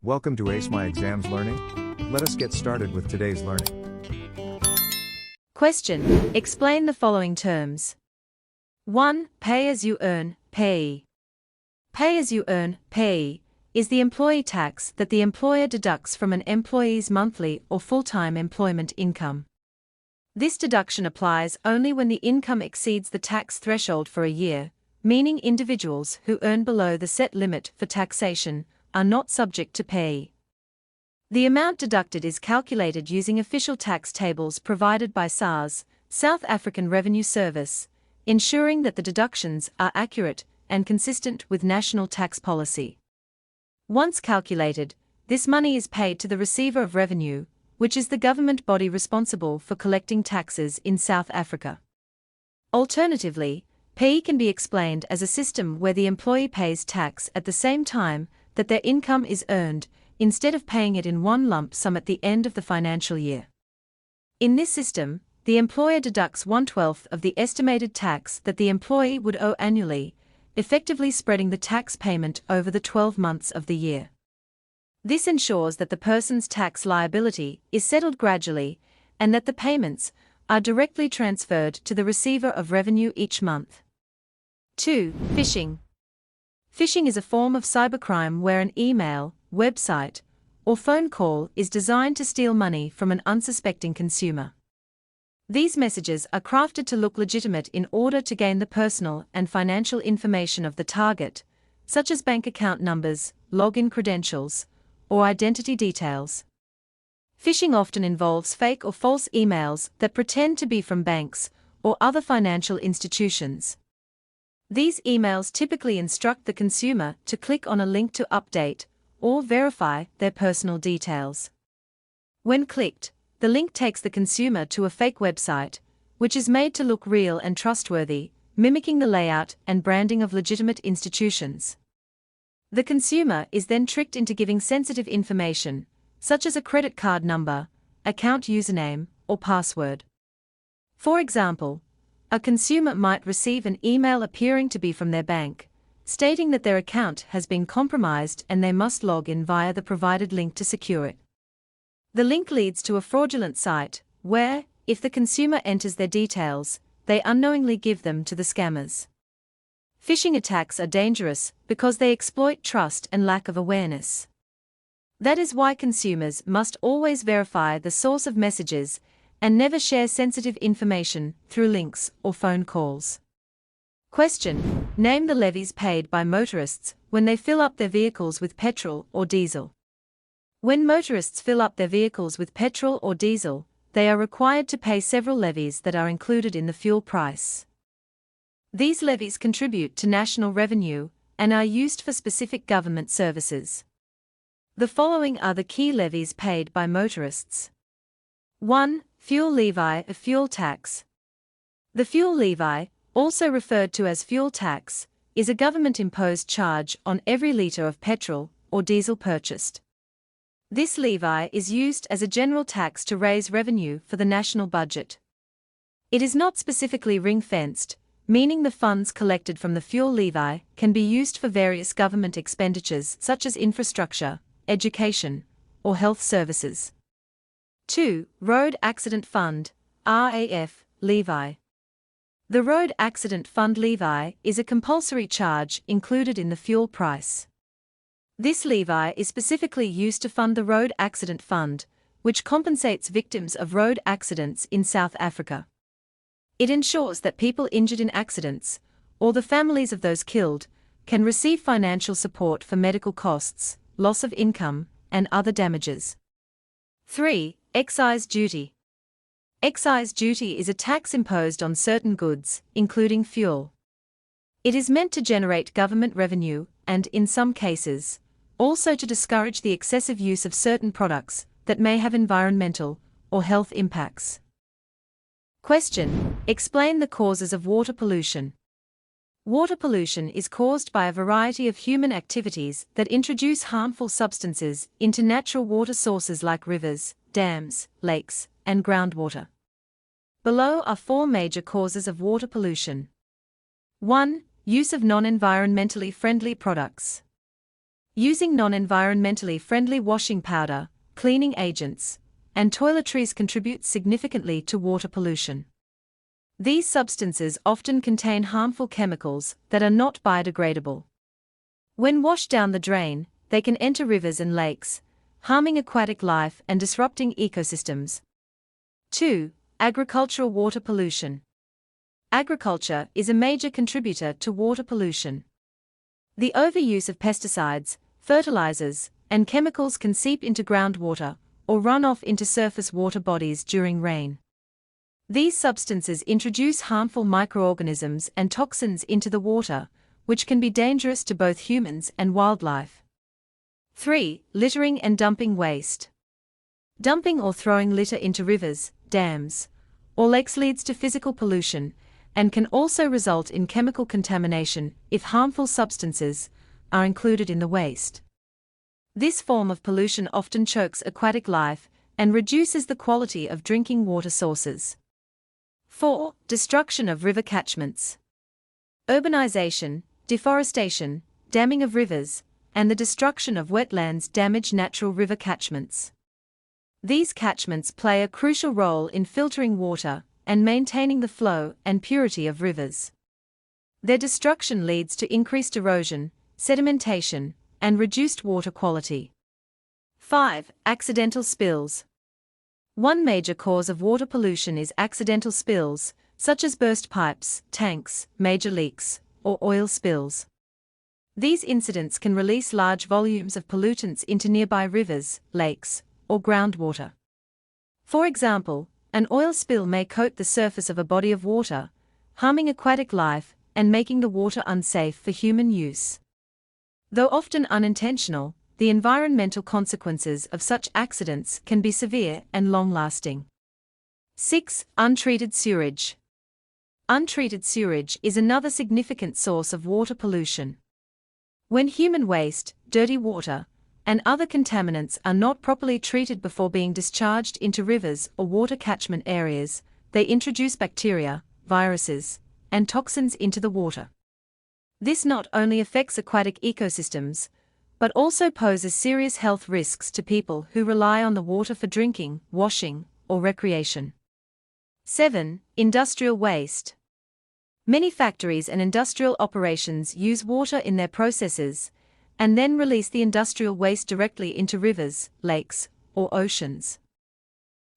Welcome to Ace My Exams Learning. Let us get started with today's learning. Question. Explain the following terms. 1. Pay-as-you-earn, PAYE. Pay-as-you-earn, PAYE, is the employee tax that the employer deducts from an employee's monthly or full-time employment income. This deduction applies only when the income exceeds the tax threshold for a year, meaning individuals who earn below the set limit for taxation are not subject to PAYE. The amount deducted is calculated using official tax tables provided by SARS, South African Revenue Service, ensuring that the deductions are accurate and consistent with national tax policy. Once calculated, this money is paid to the receiver of revenue, which is the government body responsible for collecting taxes in South Africa. Alternatively, PAYE can be explained as a system where the employee pays tax at the same time that their income is earned, instead of paying it in one lump sum at the end of the financial year. In this system, the employer deducts 1/12 of the estimated tax that the employee would owe annually, effectively spreading the tax payment over the 12 months of the year. This ensures that the person's tax liability is settled gradually and that the payments are directly transferred to the receiver of revenue each month. 2. Phishing. Phishing is a form of cybercrime where an email, website, or phone call is designed to steal money from an unsuspecting consumer. These messages are crafted to look legitimate in order to gain the personal and financial information of the target, such as bank account numbers, login credentials, or identity details. Phishing often involves fake or false emails that pretend to be from banks or other financial institutions. These emails typically instruct the consumer to click on a link to update or verify their personal details. When clicked, the link takes the consumer to a fake website, which is made to look real and trustworthy, mimicking the layout and branding of legitimate institutions. The consumer is then tricked into giving sensitive information, such as a credit card number, account username, or password. For example, a consumer might receive an email appearing to be from their bank, stating that their account has been compromised and they must log in via the provided link to secure it. The link leads to a fraudulent site, where, if the consumer enters their details, they unknowingly give them to the scammers. Phishing attacks are dangerous because they exploit trust and lack of awareness. That is why consumers must always verify the source of messages and never share sensitive information through links or phone calls. Question. Name the levies paid by motorists when they fill up their vehicles with petrol or diesel. When motorists fill up their vehicles with petrol or diesel, they are required to pay several levies that are included in the fuel price. These levies contribute to national revenue and are used for specific government services. The following are the key levies paid by motorists. 1. Fuel levy, a fuel tax. The fuel levy, also referred to as fuel tax, is a government-imposed charge on every litre of petrol or diesel purchased. This levy is used as a general tax to raise revenue for the national budget. It is not specifically ring-fenced, meaning the funds collected from the fuel levy can be used for various government expenditures such as infrastructure, education, or health services. 2. Road Accident Fund, RAF, levy. The Road Accident Fund levy is a compulsory charge included in the fuel price. This levy is specifically used to fund the Road Accident Fund, which compensates victims of road accidents in South Africa. It ensures that people injured in accidents, or the families of those killed, can receive financial support for medical costs, loss of income, and other damages. 3. Excise duty. Excise duty is a tax imposed on certain goods, including fuel. It is meant to generate government revenue and, in some cases, also to discourage the excessive use of certain products that may have environmental or health impacts. Question. Explain the causes of water pollution. Water pollution is caused by a variety of human activities that introduce harmful substances into natural water sources like rivers, dams, lakes, and groundwater. Below are 4 major causes of water pollution. 1. Use of non-environmentally friendly products. Using non-environmentally friendly washing powder, cleaning agents, and toiletries contributes significantly to water pollution. These substances often contain harmful chemicals that are not biodegradable. When washed down the drain, they can enter rivers and lakes, harming aquatic life and disrupting ecosystems. 2. Agricultural water pollution. Agriculture is a major contributor to water pollution. The overuse of pesticides, fertilizers, and chemicals can seep into groundwater or run off into surface water bodies during rain. These substances introduce harmful microorganisms and toxins into the water, which can be dangerous to both humans and wildlife. 3. Littering and dumping waste. Dumping or throwing litter into rivers, dams, or lakes leads to physical pollution and can also result in chemical contamination if harmful substances are included in the waste. This form of pollution often chokes aquatic life and reduces the quality of drinking water sources. 4. Destruction of river catchments. Urbanization, deforestation, damming of rivers, and the destruction of wetlands damage natural river catchments. These catchments play a crucial role in filtering water and maintaining the flow and purity of rivers. Their destruction leads to increased erosion, sedimentation, and reduced water quality. 5. Accidental spills. One major cause of water pollution is accidental spills, such as burst pipes, tanks, major leaks, or oil spills. These incidents can release large volumes of pollutants into nearby rivers, lakes, or groundwater. For example, an oil spill may coat the surface of a body of water, harming aquatic life and making the water unsafe for human use. Though often unintentional, the environmental consequences of such accidents can be severe and long-lasting. 6. Untreated sewage. Untreated sewage is another significant source of water pollution. When human waste, dirty water, and other contaminants are not properly treated before being discharged into rivers or water catchment areas, they introduce bacteria, viruses, and toxins into the water. This not only affects aquatic ecosystems, but also poses serious health risks to people who rely on the water for drinking, washing, or recreation. 7. Industrial waste. Many factories and industrial operations use water in their processes, and then release the industrial waste directly into rivers, lakes, or oceans.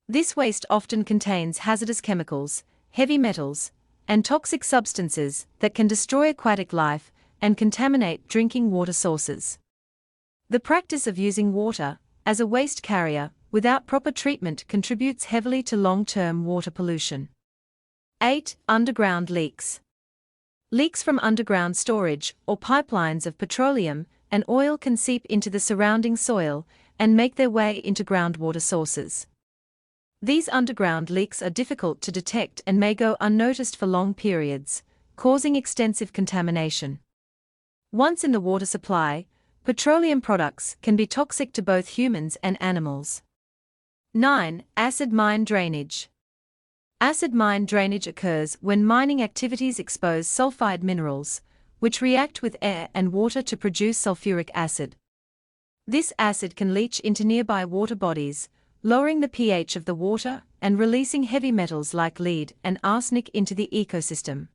This waste often contains hazardous chemicals, heavy metals, and toxic substances that can destroy aquatic life and contaminate drinking water sources. The practice of using water as a waste carrier without proper treatment contributes heavily to long-term water pollution. 8. Underground leaks. Leaks from underground storage or pipelines of petroleum and oil can seep into the surrounding soil and make their way into groundwater sources. These underground leaks are difficult to detect and may go unnoticed for long periods, causing extensive contamination. Once in the water supply, petroleum products can be toxic to both humans and animals. 9. Acid mine drainage. Acid mine drainage occurs when mining activities expose sulfide minerals, which react with air and water to produce sulfuric acid. This acid can leach into nearby water bodies, lowering the pH of the water and releasing heavy metals like lead and arsenic into the ecosystem.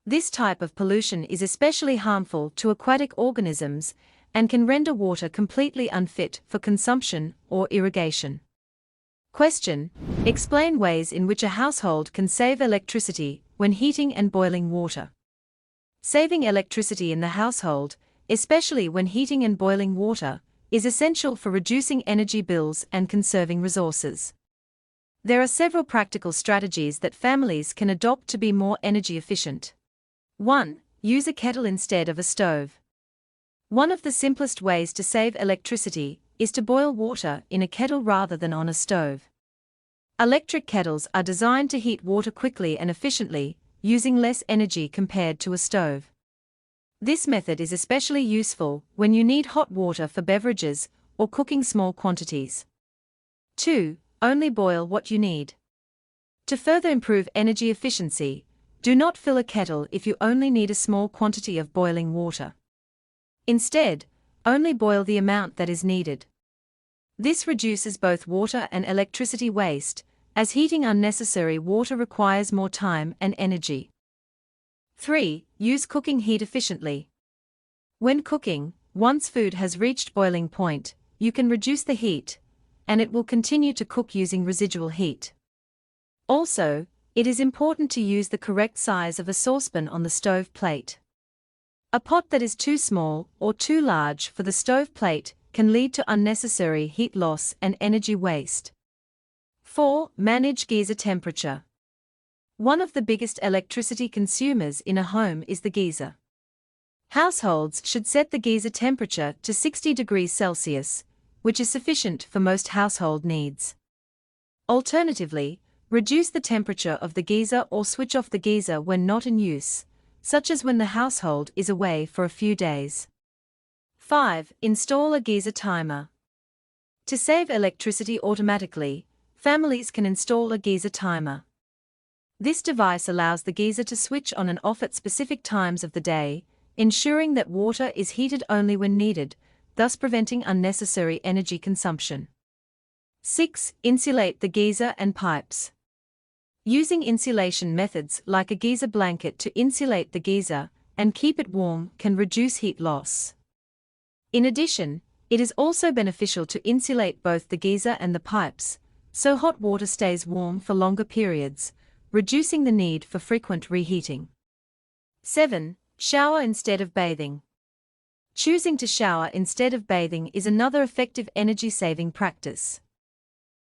This type of pollution is especially harmful to aquatic organisms and can render water completely unfit for consumption or irrigation. Question: explain ways in which a household can save electricity when heating and boiling water. Saving electricity in the household, especially when heating and boiling water, is essential for reducing energy bills and conserving resources. There are several practical strategies that families can adopt to be more energy efficient. 1. Use a kettle instead of a stove. One of the simplest ways to save electricity is to boil water in a kettle rather than on a stove. Electric kettles are designed to heat water quickly and efficiently, using less energy compared to a stove. This method is especially useful when you need hot water for beverages or cooking small quantities. 2. Only boil what you need. To further improve energy efficiency, do not fill a kettle if you only need a small quantity of boiling water. Instead, only boil the amount that is needed. This reduces both water and electricity waste, as heating unnecessary water requires more time and energy. 3. Use cooking heat efficiently. When cooking, once food has reached boiling point, you can reduce the heat, and it will continue to cook using residual heat. Also, it is important to use the correct size of a saucepan on the stove plate. A pot that is too small or too large for the stove plate can lead to unnecessary heat loss and energy waste. 4. Manage geyser temperature. One of the biggest electricity consumers in a home is the geyser. Households should set the geyser temperature to 60 degrees Celsius, which is sufficient for most household needs. Alternatively, reduce the temperature of the geyser or switch off the geyser when not in use, such as when the household is away for a few days. 5. Install a geyser timer. To save electricity automatically, families can install a geyser timer. This device allows the geyser to switch on and off at specific times of the day, ensuring that water is heated only when needed, thus preventing unnecessary energy consumption. 6. Insulate the geyser and pipes. Using insulation methods like a geyser blanket to insulate the geyser and keep it warm can reduce heat loss. In addition, it is also beneficial to insulate both the geyser and the pipes, so hot water stays warm for longer periods, reducing the need for frequent reheating. 7. Shower instead of bathing. Choosing to shower instead of bathing is another effective energy-saving practice.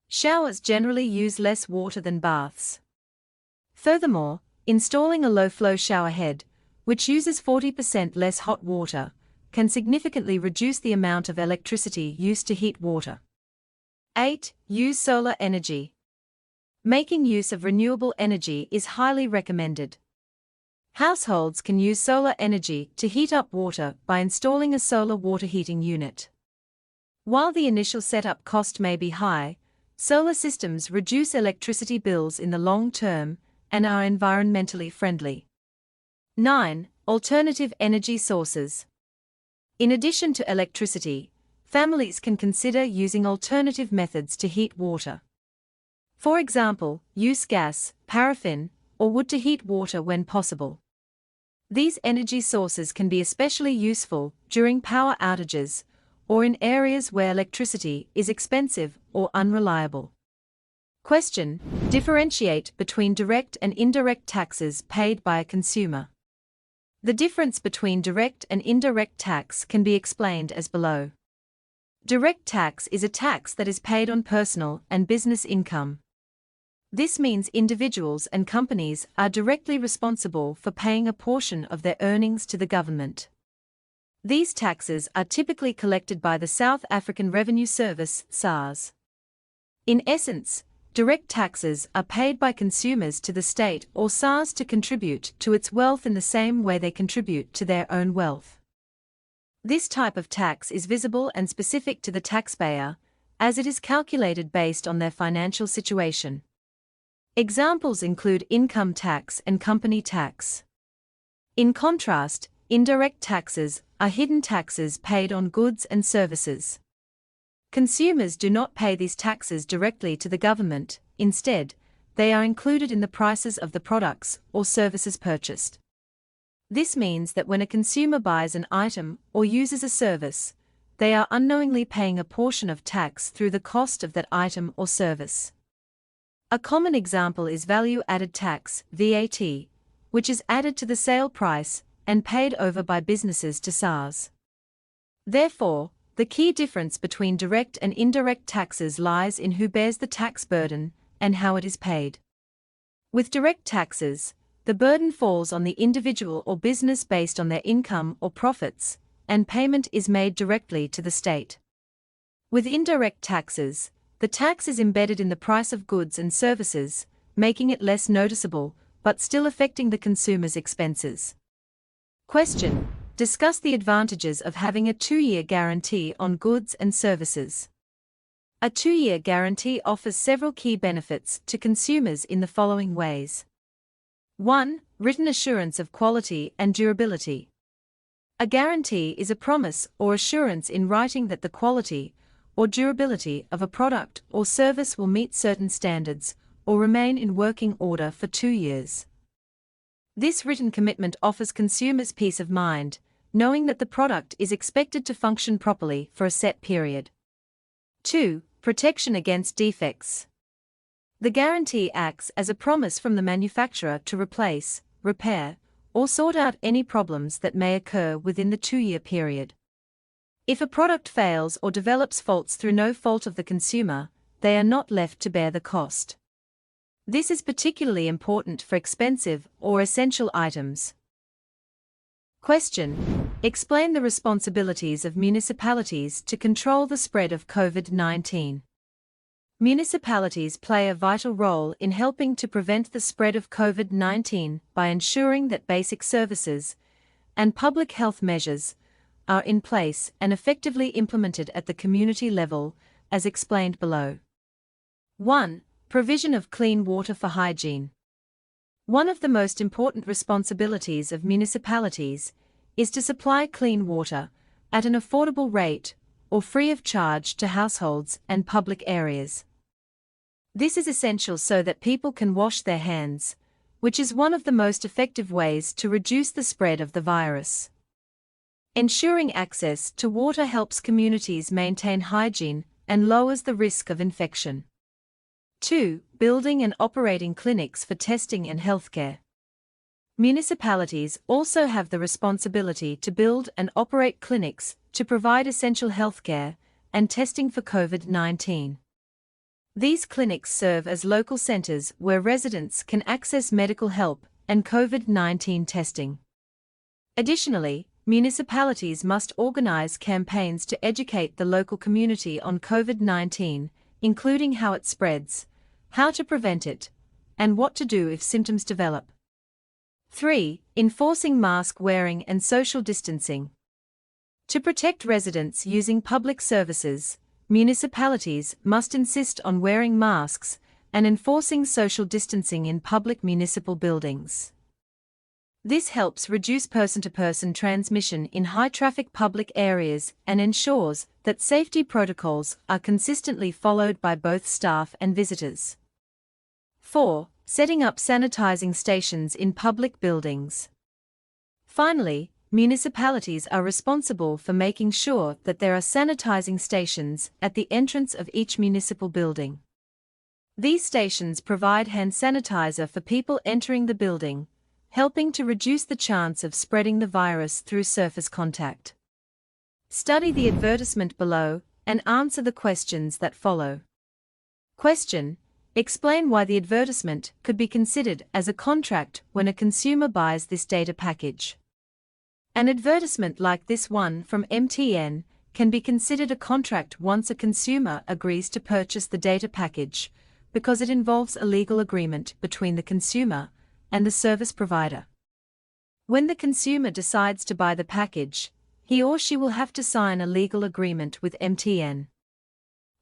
Showers generally use less water than baths. Furthermore, installing a low-flow shower head, which uses 40% less hot water, can significantly reduce the amount of electricity used to heat water. 8. Use solar energy. Making use of renewable energy is highly recommended. Households can use solar energy to heat up water by installing a solar water heating unit. While the initial setup cost may be high, solar systems reduce electricity bills in the long term and are environmentally friendly. 9. Alternative energy sources. In addition to electricity, families can consider using alternative methods to heat water. For example, use gas, paraffin, or wood to heat water when possible. These energy sources can be especially useful during power outages or in areas where electricity is expensive or unreliable. Question: differentiate between direct and indirect taxes paid by a consumer. The difference between direct and indirect tax can be explained as below. Direct tax is a tax that is paid on personal and business income. This means individuals and companies are directly responsible for paying a portion of their earnings to the government. These taxes are typically collected by the South African Revenue Service, SARS. In essence, direct taxes are paid by consumers to the state or SARS to contribute to its wealth in the same way they contribute to their own wealth. This type of tax is visible and specific to the taxpayer, as it is calculated based on their financial situation. Examples include income tax and company tax. In contrast, indirect taxes are hidden taxes paid on goods and services. Consumers do not pay these taxes directly to the government, instead, they are included in the prices of the products or services purchased. This means that when a consumer buys an item or uses a service, they are unknowingly paying a portion of tax through the cost of that item or service. A common example is value-added tax, VAT, which is added to the sale price and paid over by businesses to SARS. Therefore, the key difference between direct and indirect taxes lies in who bears the tax burden and how it is paid. With direct taxes, the burden falls on the individual or business based on their income or profits, and payment is made directly to the state. With indirect taxes, the tax is embedded in the price of goods and services, making it less noticeable, but still affecting the consumer's expenses. Question: discuss the advantages of having a 2-year guarantee on goods and services. A 2-year guarantee offers several key benefits to consumers in the following ways. 1. Written assurance of quality and durability. A guarantee is a promise or assurance in writing that the quality or durability of a product or service will meet certain standards or remain in working order for 2 years. This written commitment offers consumers peace of mind, knowing that the product is expected to function properly for a set period. 2. Protection against defects. The guarantee acts as a promise from the manufacturer to replace, repair, or sort out any problems that may occur within the 2-year period. If a product fails or develops faults through no fault of the consumer, they are not left to bear the cost. This is particularly important for expensive or essential items. Question: explain the responsibilities of municipalities to control the spread of COVID-19. Municipalities play a vital role in helping to prevent the spread of COVID-19 by ensuring that basic services and public health measures are in place and effectively implemented at the community level, as explained below. 1. Provision of clean water for hygiene. One of the most important responsibilities of municipalities is to supply clean water at an affordable rate or free of charge to households and public areas. This is essential so that people can wash their hands, which is one of the most effective ways to reduce the spread of the virus. Ensuring access to water helps communities maintain hygiene and lowers the risk of infection. 2. Building and operating clinics for testing and healthcare. Municipalities also have the responsibility to build and operate clinics to provide essential healthcare and testing for COVID-19. These clinics serve as local centers where residents can access medical help and COVID-19 testing. Additionally, municipalities must organize campaigns to educate the local community on COVID-19, including how it spreads, how to prevent it, and what to do if symptoms develop. 3. Enforcing mask wearing and social distancing. To protect residents using public services, municipalities must insist on wearing masks and enforcing social distancing in public municipal buildings. This helps reduce person-to-person transmission in high-traffic public areas and ensures that safety protocols are consistently followed by both staff and visitors. 4. Setting up sanitizing stations in public buildings. Finally, municipalities are responsible for making sure that there are sanitizing stations at the entrance of each municipal building. These stations provide hand sanitizer for people entering the building, helping to reduce the chance of spreading the virus through surface contact. Study the advertisement below and answer the questions that follow. Question: explain why the advertisement could be considered as a contract when a consumer buys this data package. An advertisement like this one from MTN can be considered a contract once a consumer agrees to purchase the data package, because it involves a legal agreement between the consumer and the service provider. When the consumer decides to buy the package, he or she will have to sign a legal agreement with MTN.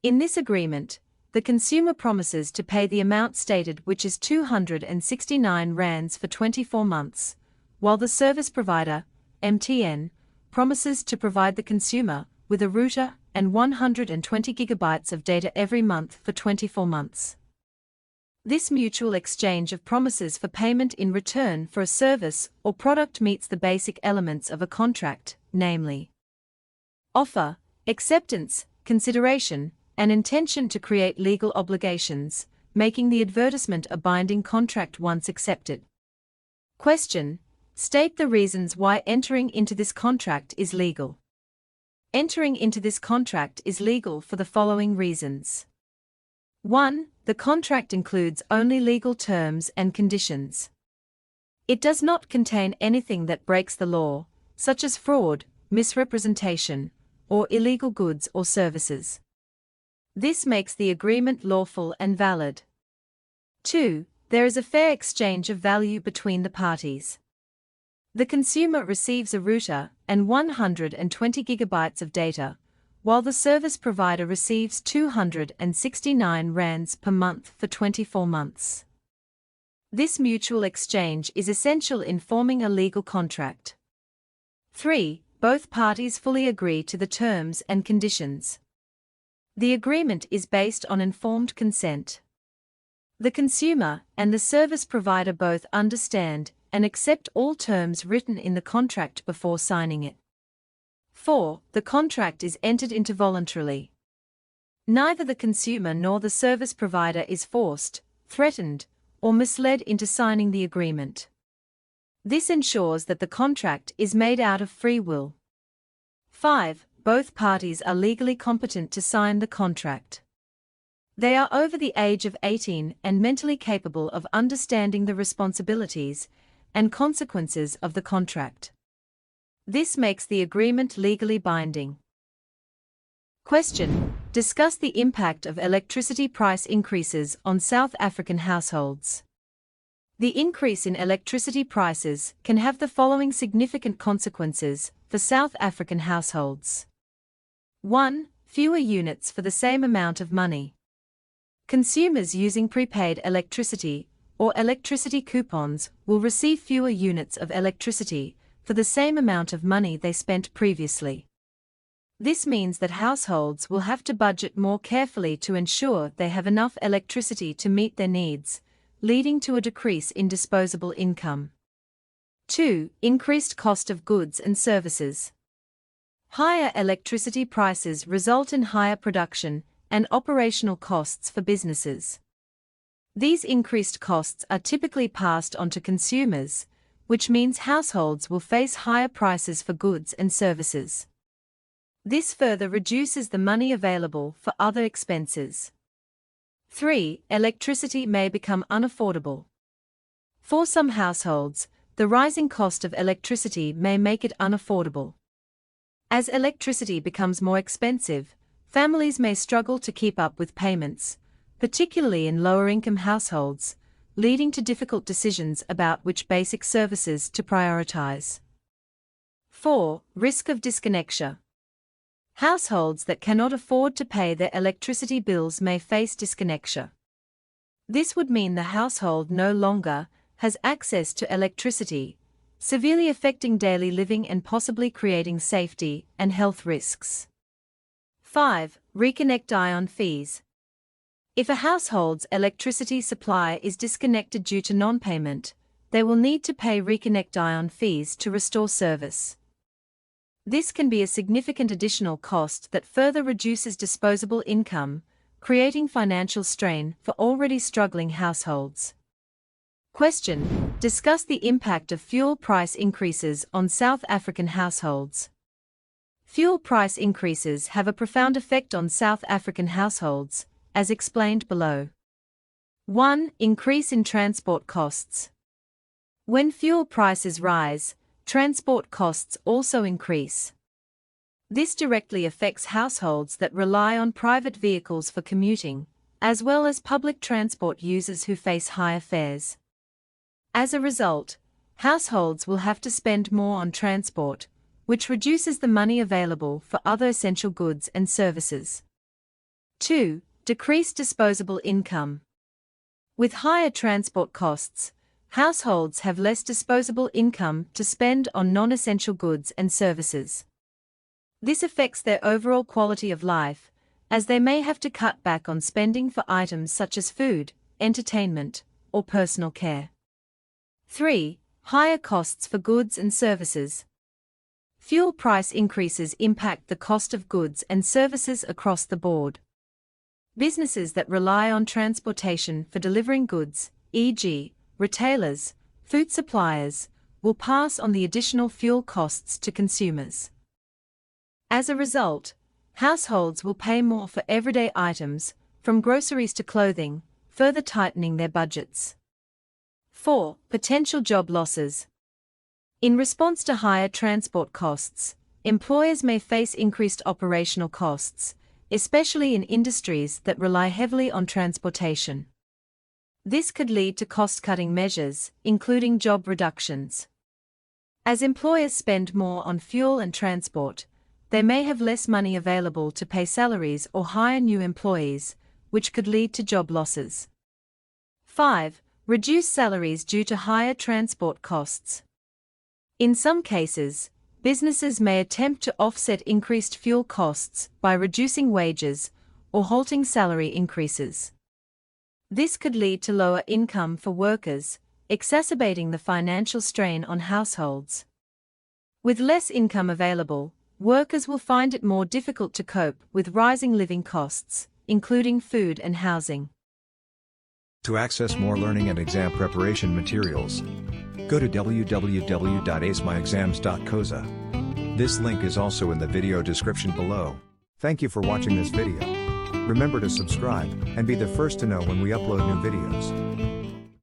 In this agreement, the consumer promises to pay the amount stated, which is 269 rands for 24 months, while the service provider, MTN, promises to provide the consumer with a router and 120 gigabytes of data every month for 24 months. This mutual exchange of promises for payment in return for a service or product meets the basic elements of a contract, namely offer, acceptance, consideration, and intention to create legal obligations, making the advertisement a binding contract once accepted. Question: state the reasons why entering into this contract is legal. Entering into this contract is legal for the following reasons. 1. The contract includes only legal terms and conditions. It does not contain anything that breaks the law, such as fraud, misrepresentation, or illegal goods or services. This makes the agreement lawful and valid. 2. There is a fair exchange of value between the parties. The consumer receives a router and 120 gigabytes of data, while the service provider receives 269 rands per month for 24 months. This mutual exchange is essential in forming a legal contract. 3. Both parties fully agree to the terms and conditions. The agreement is based on informed consent. The consumer and the service provider both understand and accept all terms written in the contract before signing it. 4. The contract is entered into voluntarily. Neither the consumer nor the service provider is forced, threatened, or misled into signing the agreement. This ensures that the contract is made out of free will. 5. Both parties are legally competent to sign the contract. They are over the age of 18 and mentally capable of understanding the responsibilities and consequences of the contract. This makes the agreement legally binding. Question: discuss the impact of electricity price increases on South African households. The increase in electricity prices can have the following significant consequences for South African households. 1. Fewer units for the same amount of money. Consumers using prepaid electricity or electricity coupons will receive fewer units of electricity for the same amount of money they spent previously. This means that households will have to budget more carefully to ensure they have enough electricity to meet their needs, leading to a decrease in disposable income. 2. Increased cost of goods and services. Higher electricity prices result in higher production and operational costs for businesses. These increased costs are typically passed on to consumers, which means households will face higher prices for goods and services. This further reduces the money available for other expenses. 3. Electricity may become unaffordable. For some households, the rising cost of electricity may make it unaffordable. As electricity becomes more expensive, families may struggle to keep up with payments, particularly in lower-income households, leading to difficult decisions about which basic services to prioritize. 4. Risk of disconnection. Households that cannot afford to pay their electricity bills may face disconnection. This would mean the household no longer has access to electricity, severely affecting daily living and possibly creating safety and health risks. 5. Reconnect-on fees. If a household's electricity supply is disconnected due to non-payment, they will need to pay reconnect-on fees to restore service. This can be a significant additional cost that further reduces disposable income, creating financial strain for already struggling households. Question: discuss the impact of fuel price increases on South African households. Fuel price increases have a profound effect on South African households, as explained below. 1. Increase in transport costs. When fuel prices rise, transport costs also increase. This directly affects households that rely on private vehicles for commuting, as well as public transport users who face higher fares. As a result, households will have to spend more on transport, which reduces the money available for other essential goods and services. 2. Decreased disposable income. With higher transport costs, households have less disposable income to spend on non-essential goods and services. This affects their overall quality of life, as they may have to cut back on spending for items such as food, entertainment, or personal care. 3. Higher costs for goods and services. Fuel price increases impact the cost of goods and services across the board. Businesses that rely on transportation for delivering goods, e.g., retailers, food suppliers, will pass on the additional fuel costs to consumers. As a result, households will pay more for everyday items, from groceries to clothing, further tightening their budgets. 4. Potential job losses. In response to higher transport costs, employers may face increased operational costs, especially in industries that rely heavily on transportation. This could lead to cost-cutting measures, including job reductions. As employers spend more on fuel and transport, they may have less money available to pay salaries or hire new employees, which could lead to job losses. 5. Reduced salaries due to higher transport costs. In some cases, Businesses may attempt to offset increased fuel costs by reducing wages or halting salary increases. This could lead to lower income for workers, exacerbating the financial strain on households. With less income available, workers will find it more difficult to cope with rising living costs, including food and housing. To access more learning and exam preparation materials, go to www.acemyexams.coza. This link is also in the video description below. Thank you for watching this video. Remember to subscribe and be the first to know when we upload new videos.